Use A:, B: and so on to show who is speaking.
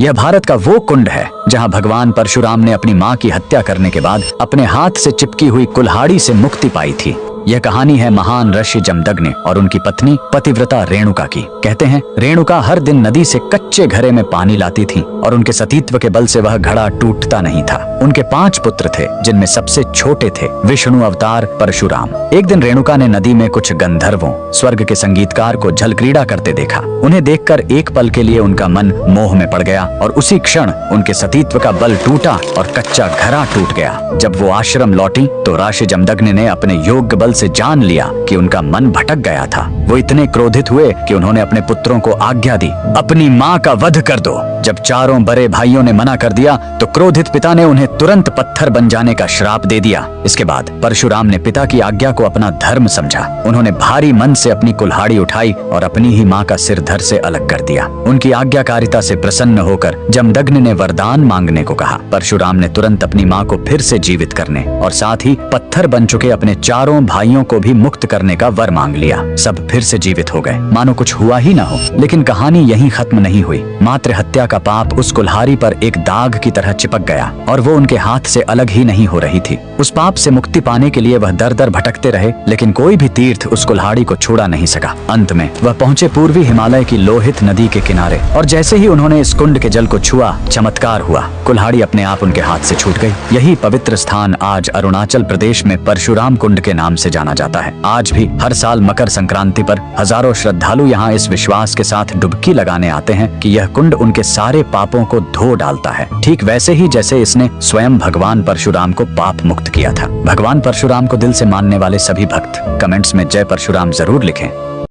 A: यह भारत का वो कुंड है जहां भगवान परशुराम ने अपनी मां की हत्या करने के बाद अपने हाथ से चिपकी हुई कुल्हाड़ी से मुक्ति पाई थी। यह कहानी है महान ऋषि जमदग्नि और उनकी पत्नी पतिव्रता रेणुका की। कहते हैं रेणुका हर दिन नदी से कच्चे घड़े में पानी लाती थी और उनके सतीत्व के बल से वह घड़ा टूटता नहीं था। उनके 5 पुत्र थे जिनमें सबसे छोटे थे विष्णु अवतार परशुराम। एक दिन रेणुका ने नदी में कुछ गंधर्वों स्वर्ग के संगीतकार को जल क्रीड़ा करते देखा। उन्हें देखकर एक पल के लिए उनका मन मोह में पड़ गया और उसी क्षण उनके सतीत्व का बल टूटा और कच्चा घड़ा टूट गया। जब वो आश्रम लौटी तो ऋषि जमदग्नि ने अपने योग्य बल से जान लिया कि उनका मन भटक गया था। वो इतने क्रोधित हुए कि उन्होंने अपने पुत्रों को आज्ञा दी, अपनी मां का वध कर दो। जब चारों बड़े भाइयों ने मना कर दिया तो क्रोधित पिता ने उन्हें तुरंत पत्थर बन जाने का श्राप दे दिया। इसके बाद परशुराम ने पिता की आज्ञा को अपना धर्म समझा। उन्होंने भारी मन से अपनी कुल्हाड़ी उठाई और अपनी ही मां का सिर धड़ से अलग कर दिया। उनकी आज्ञाकारिता से प्रसन्न होकर जमदग्नि ने वरदान मांगने को कहा। परशुराम ने तुरंत अपनी मां को फिर से जीवित करने और साथ ही पत्थर बन चुके अपने चारों भाइयों को भी मुक्त करने का वर मांग लिया। सब फिर से जीवित हो गए, मानो कुछ हुआ ही ना हो। लेकिन कहानी यहीं खत्म नहीं हुई। मात्र हत्या का पाप उस कुल्हाड़ी पर एक दाग की तरह चिपक गया और वो उनके हाथ से अलग ही नहीं हो रही थी। उस पाप से मुक्ति पाने के लिए वह दर दर भटकते रहे, लेकिन कोई भी तीर्थ उस कुल्हाड़ी को छुड़ा नहीं सका। अंत में वह पहुंचे पूर्वी हिमालय की लोहित नदी के किनारे और जैसे ही उन्होंने इस कुंड के जल को छुआ, चमत्कार हुआ। कुल्हाड़ी अपने आप उनके हाथ से छूट गई। यही पवित्र स्थान आज अरुणाचल प्रदेश में परशुराम कुंड के नाम से जाना जाता है। आज भी हर साल मकर संक्रांति पर हजारों श्रद्धालु यहाँ इस विश्वास के साथ डुबकी लगाने आते हैं कि यह कुंड उनके सारे पापों को धो डालता है, ठीक वैसे ही जैसे इसने स्वयं भगवान परशुराम को पाप मुक्त किया था। भगवान परशुराम को दिल से मानने वाले सभी भक्त कमेंट्स में जय परशुराम जरूर लिखें।